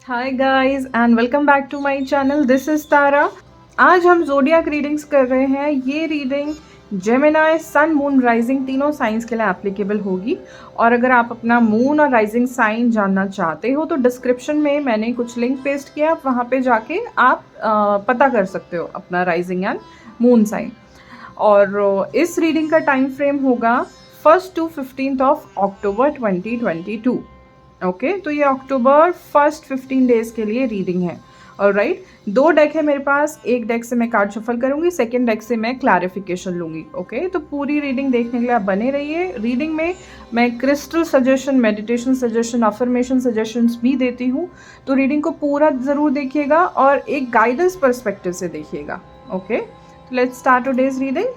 Hi guys and welcome back to my channel. This is Tara. आज हम zodiac readings कर रहे हैं। ये reading Gemini, sun, moon, rising तीनों साइंस के लिए एप्लीकेबल होगी। और अगर आप अपना मून और राइजिंग साइन जानना चाहते हो तो डिस्क्रिप्शन में मैंने कुछ लिंक पेस्ट किया, आप वहाँ पे जाके आप पता कर सकते हो अपना राइजिंग एंड मून साइन। और इस रीडिंग का टाइम फ्रेम होगा 1st to 15th of October 2022। Okay, तो ये अक्टूबर फर्स्ट 15 डेज के लिए रीडिंग है। और राइट, दो डेक है मेरे पास। एक डेक से मैं कार्ड शफल करूंगी, सेकेंड डेक से मैं क्लैरिफिकेशन लूंगी। ओके, तो पूरी रीडिंग देखने के लिए आप बने रहिए। रीडिंग में मैं crystal suggestion, meditation suggestion, affirmation suggestions भी देती हूँ। तो रीडिंग को पूरा ज़रूर देखिएगा और एक गाइडेंस पर्सपेक्टिव से देखिएगा। Okay, let's start today's reading.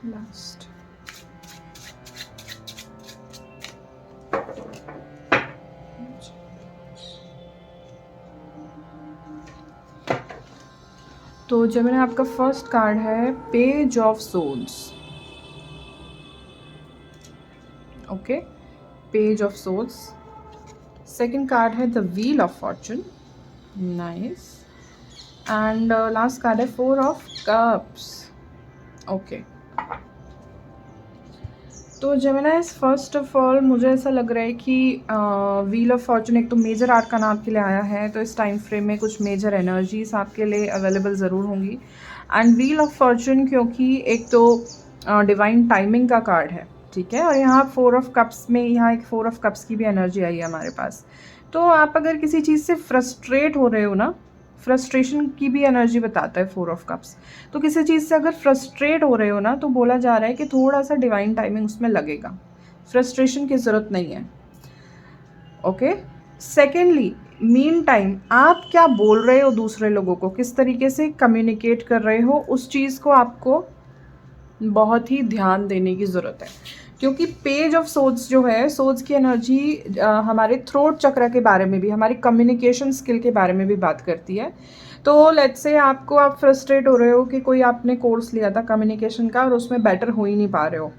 Last तो जब मैंने आपका फर्स्ट कार्ड है page of souls. Okay, page of souls. Second card है the wheel of fortune. Nice. And last card है 4 ऑफ कप्स। ओके, तो जेमिनाइज, फर्स्ट ऑफ ऑल मुझे ऐसा लग रहा है कि व्हील ऑफ फॉर्चून एक तो मेजर आर्कन आपके लिए आया है, तो इस टाइम फ्रेम में कुछ मेजर एनर्जीज आपके लिए अवेलेबल ज़रूर होंगी। एंड व्हील ऑफ फॉर्चून क्योंकि एक तो डिवाइन टाइमिंग का कार्ड है, ठीक है। और यहाँ 4 ऑफ कप्स में, यहाँ एक 4 ऑफ कप्स की भी एनर्जी आई है हमारे पास। तो आप अगर किसी चीज़ से फ्रस्ट्रेट हो रहे हो ना, फ्रस्ट्रेशन की भी एनर्जी बताता है 4 ऑफ कप्स। तो किसी चीज़ से अगर फ्रस्ट्रेट हो रहे हो ना, तो बोला जा रहा है कि थोड़ा सा डिवाइन टाइमिंग उसमें लगेगा, फ्रस्ट्रेशन की ज़रूरत नहीं है। ओके, सेकेंडली, मीन टाइम आप क्या बोल रहे हो दूसरे लोगों को, किस तरीके से कम्युनिकेट कर रहे हो, उस चीज़ को आपको बहुत ही ध्यान देने की ज़रूरत है। क्योंकि पेज ऑफ सोड्स जो है, सोड्स की एनर्जी हमारे थ्रोट चक्र के बारे में भी, हमारी कम्युनिकेशन स्किल के बारे में भी बात करती है। तो लेट्स से आप फ्रस्ट्रेट हो रहे हो कि कोई आपने कोर्स लिया था कम्युनिकेशन का और उसमें बेटर हो ही नहीं पा रहे हो,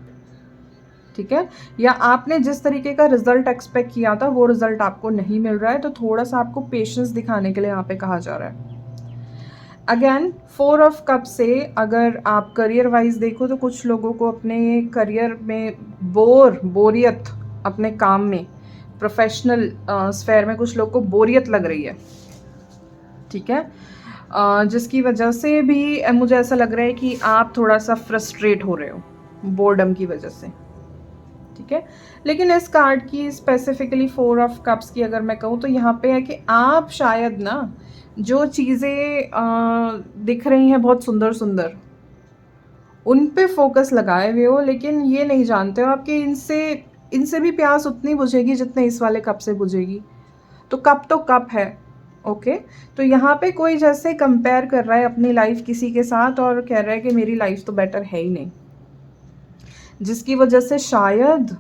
ठीक है, या आपने जिस तरीके का रिजल्ट एक्सपेक्ट किया था वो रिजल्ट आपको नहीं मिल रहा है, तो थोड़ा सा आपको पेशेंस दिखाने के लिए यहाँ पे कहा जा रहा है। अगेन 4 ऑफ कप से अगर आप करियर वाइज देखो तो कुछ लोगों को अपने करियर में बोरियत, अपने काम में, प्रोफेशनल स्फेयर में कुछ लोग को बोरियत लग रही है, ठीक है, जिसकी वजह से भी मुझे ऐसा लग रहा है कि आप थोड़ा सा फ्रस्ट्रेट हो रहे हो बोर्डम की वजह से, ठीक है। लेकिन इस कार्ड की स्पेसिफिकली 4 ऑफ कप्स की अगर मैं कहूँ तो यहाँ पे है कि आप शायद ना जो चीज़ें दिख रही हैं बहुत सुंदर सुंदर, उन पे फोकस लगाए हुए हो, लेकिन ये नहीं जानते हो आपके इनसे भी प्यास उतनी बुझेगी जितने इस वाले कप से बुझेगी। तो कप है। ओके, तो यहाँ पे कोई जैसे कंपेयर कर रहा है अपनी लाइफ किसी के साथ और कह रहा है कि मेरी लाइफ तो बेटर है ही नहीं, जिसकी वजह से शायद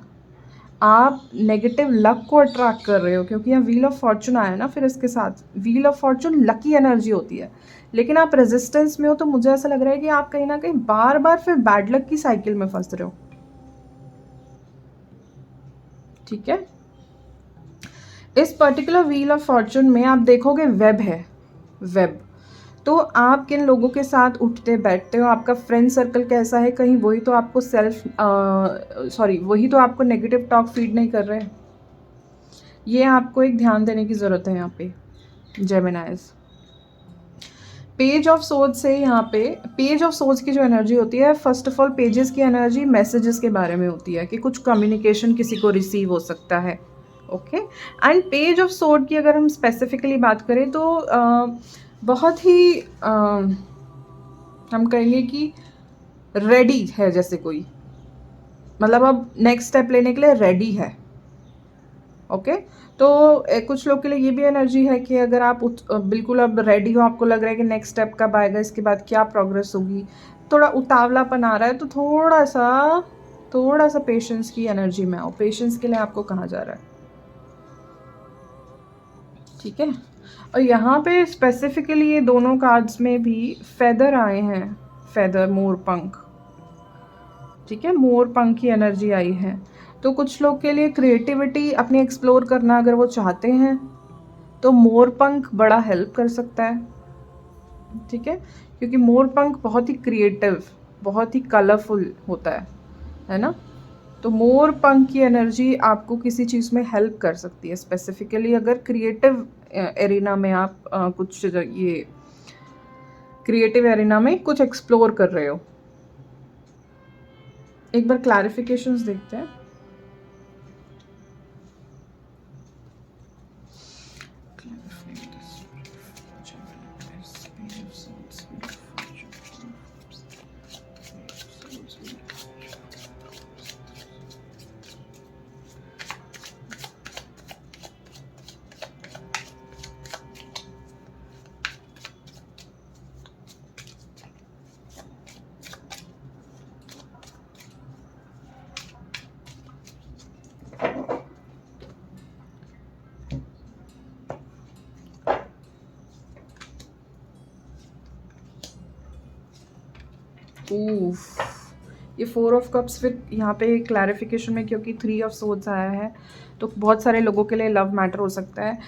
आप नेगेटिव लक को अट्रैक्ट कर रहे हो। क्योंकि यहाँ व्हील ऑफ फॉर्चून आया ना, फिर इसके साथ wheel of Fortune lucky energy होती है, लेकिन आप रेजिस्टेंस में हो। तो मुझे ऐसा लग रहा है कि आप कहीं ना कहीं बार बार फिर बैड लक की साइकिल में फंस रहे हो, ठीक है। इस पर्टिकुलर व्हील ऑफ फॉर्चून में आप देखोगे वेब है, वेब। तो आप किन लोगों के साथ उठते बैठते हो, आपका फ्रेंड सर्कल कैसा है, कहीं वही तो आपको वही तो आपको नेगेटिव टॉक फीड नहीं कर रहे। ये आपको एक ध्यान देने की ज़रूरत है यहाँ पे जेमिनाइज। पेज ऑफ सोज से, यहाँ पे पेज ऑफ सोज की जो एनर्जी होती है, फर्स्ट ऑफ ऑल पेजेस की एनर्जी मैसेजेस के बारे में होती है कि कुछ कम्युनिकेशन किसी को रिसीव हो सकता है। ओके, एंड पेज ऑफ सोड की अगर हम स्पेसिफिकली बात करें तो बहुत ही हम कहेंगे कि रेडी है जैसे कोई, मतलब अब नेक्स्ट स्टेप लेने के लिए रेडी है। ओके, तो कुछ लोग के लिए ये भी एनर्जी है कि अगर आप बिल्कुल अब रेडी हो, आपको लग रहा है कि नेक्स्ट स्टेप कब आएगा, इसके बाद क्या प्रोग्रेस होगी, थोड़ा उतावलापन आ रहा है, तो थोड़ा सा पेशेंस की एनर्जी में आओ। पेशेंस के लिए आपको कहा जा रहा है, ठीक है। और यहाँ पे स्पेसिफिकली ये दोनों कार्ड्स में भी फेदर आए हैं, फेदर, मोर पंख, ठीक है, मोर पंख की एनर्जी आई है। तो कुछ लोग के लिए क्रिएटिविटी अपनी एक्सप्लोर करना अगर वो चाहते हैं तो मोर पंख बड़ा हेल्प कर सकता है, ठीक है, क्योंकि मोर पंख बहुत ही क्रिएटिव, बहुत ही कलरफुल होता है ना। तो मोर पंख की एनर्जी आपको किसी चीज़ में हेल्प कर सकती है, स्पेसिफिकली अगर क्रिएटिव एरिना में आप कुछ ये क्रिएटिव एरिना में कुछ एक्सप्लोर कर रहे हो। एक बार क्लैरिफिकेशंस देखते हैं। ये 4 ऑफ कप्स फिर यहाँ पे क्लैरिफिकेशन में, क्योंकि 3 ऑफ सोर्ड्स आया है तो बहुत सारे लोगों के लिए लव मैटर हो सकता है।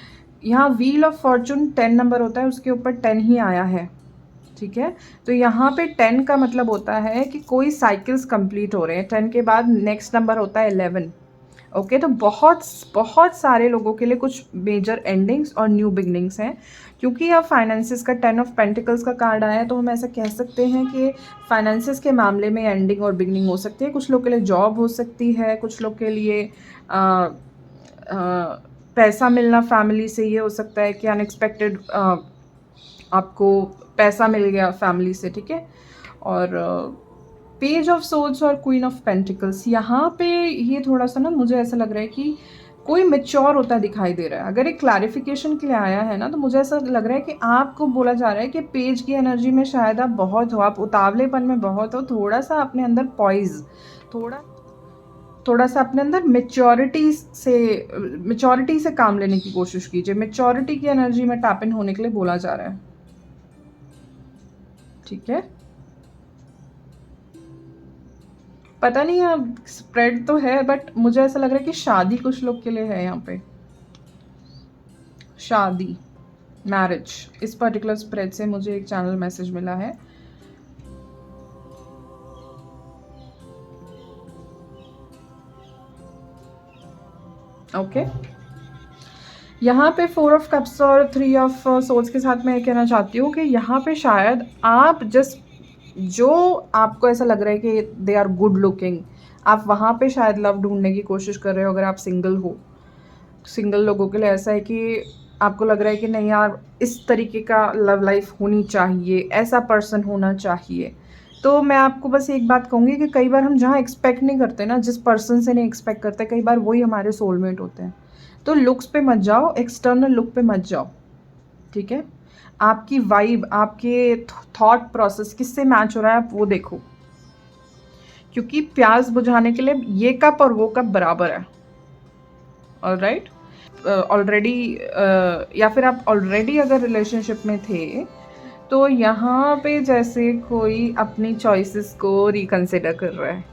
यहाँ व्हील ऑफ फॉर्चून 10 नंबर होता है, उसके ऊपर 10 ही आया है, ठीक है। तो यहाँ पे 10 का मतलब होता है कि कोई साइकिल्स कंप्लीट हो रहे हैं। 10 के बाद नेक्स्ट नंबर होता है 11। ओके, तो बहुत बहुत सारे लोगों के लिए कुछ मेजर एंडिंग्स और न्यू बिगनिंग्स हैं। क्योंकि अब फाइनेंसिस का 10 ऑफ पेंटिकल्स का कार्ड आया है, तो हम ऐसा कह सकते हैं कि फाइनेंसिस के मामले में एंडिंग और बिगनिंग हो सकती है। कुछ लोग के लिए जॉब हो सकती है, कुछ लोग के लिए पैसा मिलना फैमिली से, ये हो सकता है कि अनएक्सपेक्टेड आपको पैसा मिल गया फैमिली से, ठीक है। और पेज ऑफ सोर्ड्स और क्वीन ऑफ पेंटिकल्स, यहाँ पे ये थोड़ा सा ना मुझे ऐसा लग रहा है कि कोई मेच्योर होता दिखाई दे रहा है। अगर एक क्लैरिफिकेशन के लिए आया है ना, तो मुझे ऐसा लग रहा है कि आपको बोला जा रहा है कि पेज की एनर्जी में शायद आप बहुत हो, आप उतावलेपन में बहुत हो, थोड़ा सा अपने अंदर पॉइज, थोड़ा सा अपने अंदर मेच्योरिटी से काम लेने की कोशिश कीजिए। मेच्योरिटी की एनर्जी में टैप इन होने के लिए बोला जा रहा है, ठीक है। पता नहीं अब स्प्रेड तो है, बट मुझे ऐसा लग रहा है कि शादी कुछ लोग के लिए है यहाँ पे, शादी, मैरिज। इस पर्टिकुलर स्प्रेड से मुझे एक चैनल मैसेज मिला है। ओके, यहाँ पे 4 ऑफ कप्स और 3 ऑफ सोर्ड्स के साथ मैं कहना चाहती हूँ कि यहाँ पे शायद आप जस्ट जो आपको ऐसा लग रहा है कि दे आर गुड लुकिंग, आप वहाँ पे शायद लव ढूंढने की कोशिश कर रहे हो। अगर आप सिंगल हो, सिंगल लोगों के लिए ऐसा है कि आपको लग रहा है कि नहीं यार, इस तरीके का लव लाइफ होनी चाहिए, ऐसा पर्सन होना चाहिए। तो मैं आपको बस एक बात कहूँगी कि कई बार हम जहाँ एक्सपेक्ट नहीं करते ना, जिस पर्सन से नहीं एक्सपेक्ट करते, कई बार वही हमारे सोलमेट होते हैं। तो लुक्स पे मत जाओ, एक्सटर्नल लुक पे मत जाओ, ठीक है। आपकी वाइब, आपके थॉट प्रोसेस किससे मैच हो रहा है, आप वो देखो। क्योंकि प्यास बुझाने के लिए ये कप और वो कप बराबर है, ऑलराइट। ऑलरेडी या फिर आप ऑलरेडी अगर रिलेशनशिप में थे, तो यहाँ पे जैसे कोई अपनी चॉइसेस को रिकंसिडर कर रहा है,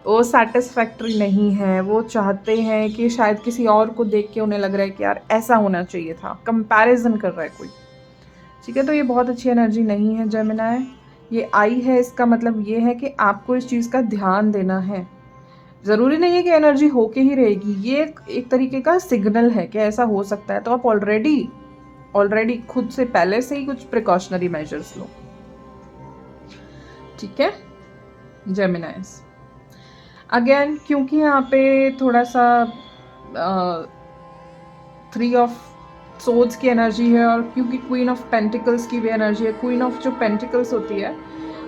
वो सेटिस्फैक्ट्री नहीं है, वो चाहते हैं कि शायद किसी और को देख के उन्हें लग रहा है कि यार ऐसा होना चाहिए था, कंपैरिजन कर रहा है कोई, ठीक है। तो ये बहुत अच्छी एनर्जी नहीं है जेमिनी। ये आई है, इसका मतलब ये है कि आपको इस चीज़ का ध्यान देना है। ज़रूरी नहीं है कि एनर्जी होके ही रहेगी, ये एक तरीके का सिग्नल है कि ऐसा हो सकता है। तो आप ऑलरेडी खुद से पहले से ही कुछ प्रिकॉशनरी मेजर्स लो, ठीक है जेमिनाइज। अगेन क्योंकि यहाँ पे थोड़ा सा 3 ऑफ सोर्ड्स की एनर्जी है, और क्योंकि क्वीन ऑफ पेंटिकल्स की भी एनर्जी है। क्वीन ऑफ जो पेंटिकल्स होती है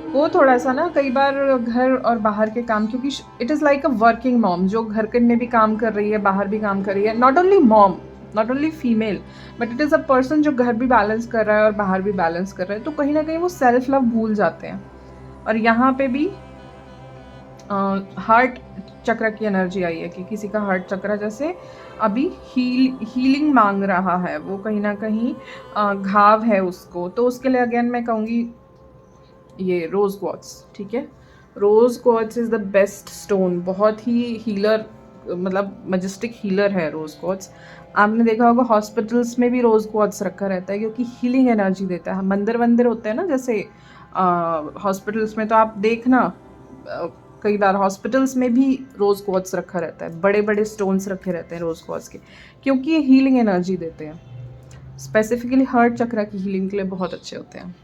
वो थोड़ा-सा ना कई बार घर और बाहर के काम, क्योंकि it is like a working mom जो घर के में भी काम कर रही है, बाहर भी काम कर रही है। Not only mom, not only female, but it is a person जो घर भी बैलेंस कर रहा है और बाहर भी बैलेंस कर रहा है। तो कहीं न कहीं वो सेल्फ लव भूल जाते हैं। और यहाँ पे भी हार्ट चक्र की एनर्जी आई है कि किसी का हार्ट चक्र जैसे अभी हीलिंग मांग रहा है, वो कहीं ना कहीं घाव है उसको, तो उसके लिए अगेन मैं कहूँगी ये रोज़ क्वार्ट्ज, ठीक है। Rose quartz is the best stone, बहुत ही हीलर, मतलब मजेस्टिक हीलर है रोज़ क्वार्ट्ज। आपने देखा होगा हॉस्पिटल्स में भी रोज़ क्वार्ट्ज रखा रहता है क्योंकि हीलिंग एनर्जी देता है। मंदिर वंदिर होते हैं ना जैसे हॉस्पिटल्स में, तो आप देखना अ, कई बार हॉस्पिटल्स में भी रोज़ क्वार्ट्ज रखा रहता है, बड़े बड़े स्टोन्स रखे रहते हैं रोज़ क्वार्ट्ज के, क्योंकि ये हीलिंग एनर्जी देते हैं। स्पेसिफिकली हार्ट चक्र की हीलिंग के लिए बहुत अच्छे होते हैं।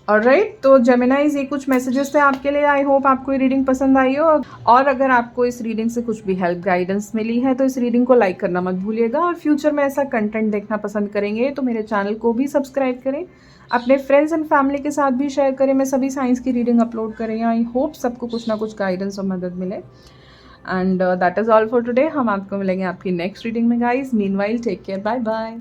ऑलराइट, तो जेमिनाइज ये कुछ मैसेजेस थे आपके लिए। आई होप आपको ये रीडिंग पसंद आई हो, और अगर आपको इस रीडिंग से कुछ भी हेल्प गाइडेंस मिली है तो इस रीडिंग को लाइक करना मत भूलिएगा, और फ्यूचर में ऐसा कंटेंट देखना पसंद करेंगे तो मेरे चैनल को भी सब्सक्राइब करें, अपने फ्रेंड्स एंड फैमिली के साथ भी शेयर करें। मैं सभी साइंस की रीडिंग अपलोड करें। आई होप सबको कुछ ना कुछ गाइडेंस और मदद मिले। And that is all for today. हम आपको मिलेंगे आपकी नेक्स्ट रीडिंग में guys. Meanwhile take care, bye bye.